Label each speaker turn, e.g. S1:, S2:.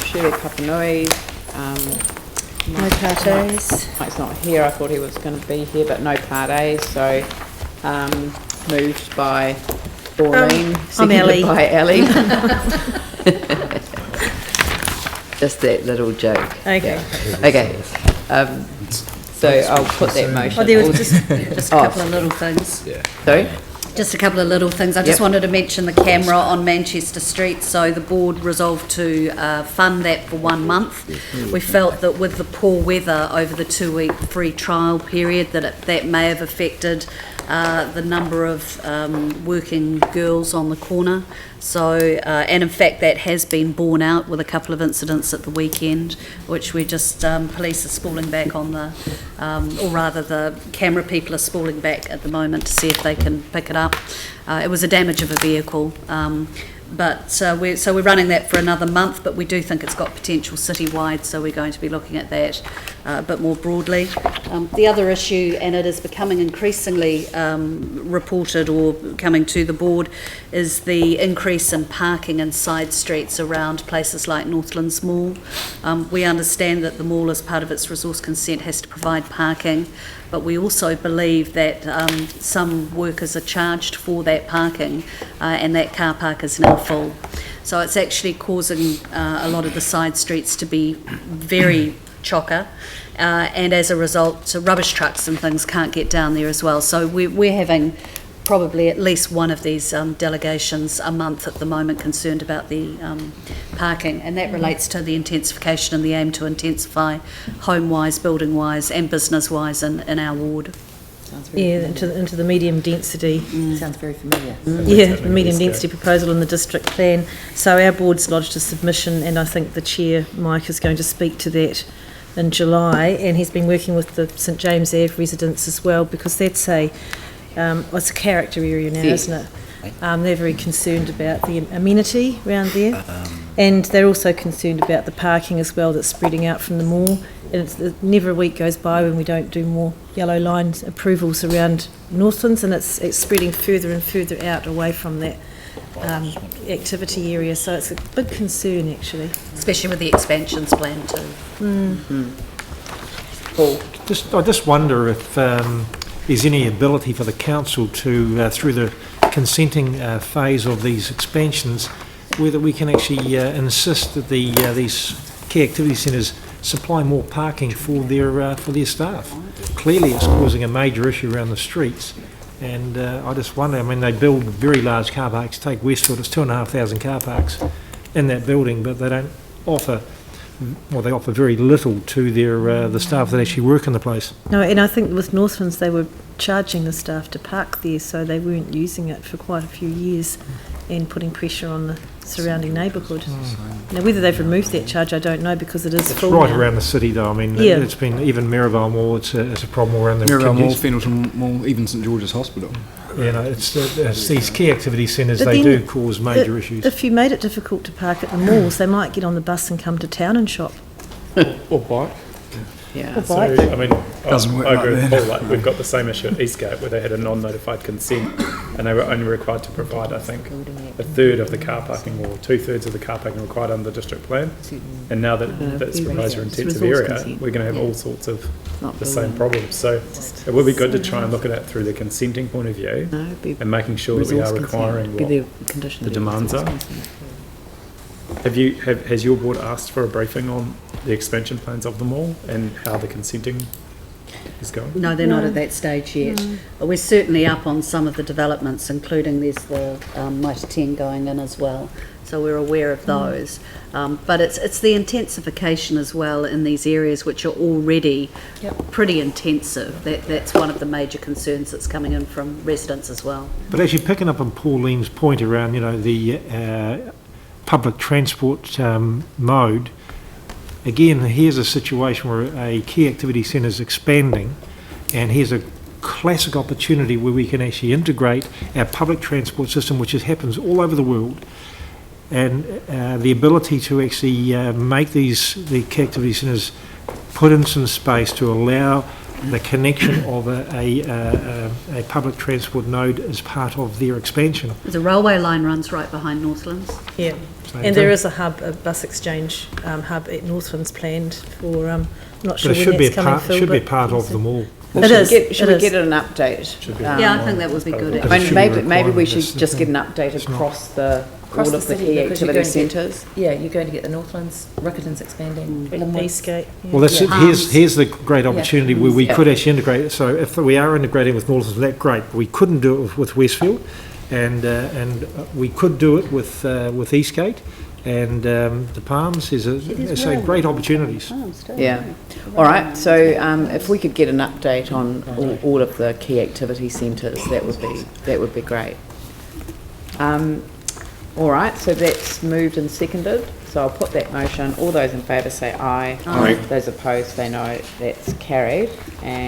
S1: Shirley Papanui.
S2: No parties.
S1: Mike's not here. I thought he was going to be here, but no parties. So moved by Pauline, seconded by Ellie. Just that little joke.
S2: Okay.
S1: Okay. So I'll put that motion.
S3: Oh, there was just a couple of little things.
S4: Yeah.
S1: Sorry?
S3: Just a couple of little things. I just wanted to mention the camera on Manchester Street. So the board resolved to fund that for 1 month. We felt that with the poor weather over the 2-week free trial period that may have affected the number of working girls on the corner. So, and in fact that has been borne out with a couple of incidents at the weekend, which we just, police are spooling back on the, or rather the camera people are spooling back at the moment to see if they can pick it up. It was a damage of a vehicle. But we're running that for another month, but we do think it's got potential citywide, so we're going to be looking at that a bit more broadly. The other issue, and it is becoming increasingly reported or coming to the board, is the increase in parking in side streets around places like Northlands Mall. We understand that the mall, as part of its resource consent, has to provide parking, but we also believe that some workers are charged for that parking, and that car park is now full. So it's actually causing a lot of the side streets to be very chocker, and as a result, rubbish trucks and things can't get down there as well. So we're having probably at least one of these delegations a month at the moment concerned about the parking, and that relates to the intensification and the aim to intensify home-wise, building-wise and business-wise in our ward.
S2: Into the medium density.
S1: Sounds very familiar.
S2: The medium density proposal in the district plan. So our board's lodged a submission, and I think the chair, Mike, is going to speak to that in July, and he's been working with the St James Ave residents as well, because that's it's a character area now, isn't it? They're very concerned about the amenity around there, and they're also concerned about the parking as well that's spreading out from the mall. And never a week goes by when we don't do more yellow line approvals around Northlands, and it's spreading further and further out away from that activity area. So it's a big concern, actually.
S3: Especially with the expansions plan too.
S1: Paul?
S5: I just wonder if there's any ability for the council to, through the consenting phase of these expansions, whether we can actually insist that these key activity centres supply more parking for their staff. Clearly it's causing a major issue around the streets, and I just wonder, I mean, they build very large car parks. Take Westfield, it's 2,500 car parks in that building, but they don't offer, well, they offer very little to their the staff that actually work in the place.
S2: No, and I think with Northlands they were charging the staff to park there, so they weren't using it for quite a few years and putting pressure on the surrounding neighbourhood. Now, whether they've removed that charge, I don't know, because it is full
S5: Right
S2: now.
S5: around the city, though. I mean, it's been, even Merivale Mall, it's a problem around the
S4: Merivale Mall, Fendleton Mall, even St George's Hospital.
S5: You know, it's these key activity centres, they do cause major issues.
S2: If you made it difficult to park at the malls, they might get on the bus and come to town and shop.
S6: Or bike.
S1: Yeah.
S6: So, I mean,
S4: Doesn't work
S6: I agree
S4: like
S6: with
S4: that.
S6: Paul, like, we've got the same issue at Eastgate where they had a non-notified consent and they were only required to provide, I think, a third of the car parking or 2/3 of the car parking required under the district plan. And now that it's proposed intensive area, we're going to have all sorts of the same problems. So it would be good to try and look at it through the consenting point of view and making sure that we are requiring what the demands are. Has your board asked for a briefing on the expansion plans of the mall and how the consenting is going?
S3: No, they're not at that stage yet. But we're certainly up on some of the developments, including there's the Mitre 10 going in as well. So we're aware of those. But it's the intensification as well in these areas which are already pretty intensive. That's one of the major concerns that's coming in from residents as well.
S5: But actually picking up on Pauline's point around, you know, the public transport mode, again, here's a situation where a key activity centre is expanding, and here's a classic opportunity where we can actually integrate our public transport system, which happens all over the world, and the ability to actually make the key activity centres put in some space to allow the connection of a public transport node as part of their expansion.
S3: There's a railway line runs right behind Northlands.
S2: Yeah,
S5: Same
S2: and there
S5: thing.
S2: is a hub, a bus exchange hub at Northlands planned for, I'm not
S5: But
S2: sure
S5: it
S2: when
S5: should be
S2: that's
S5: a
S2: coming,
S5: part,
S2: Phil,
S5: should be a
S2: but-
S5: part of them all.
S2: It is,
S1: Should
S2: it
S1: we
S2: is.
S1: get an update?
S3: Yeah, I think that would be good.
S5: But it
S1: And
S5: should be
S1: maybe
S5: required,
S1: we
S5: that's
S1: should
S5: the
S1: just get
S5: thing.
S1: an update
S5: It's not.
S1: across all
S7: Across
S1: of the
S7: city,
S1: key
S7: because you're
S1: activity
S7: going to get-
S1: centres.
S7: Yeah, you're going to get the Northlands, Riccarton's expanding, Linwood's.
S2: Eastgate. Yeah.
S5: Well, that's it.
S3: Palms.
S5: Here's the great opportunity where we
S1: Yeah.
S5: could actually integrate it. So if we are integrating with Northlands, that's great. We couldn't do it with Westfield, and we could do it with Eastgate, and the Palms is great opportunities.
S1: Yeah. All right. So if we could get an update on all of the key activity centres, that would be great. All right. So that's moved and seconded. So I'll put that motion. All those in favour say aye.
S3: Aye.
S1: Those opposed say no. That's carried. And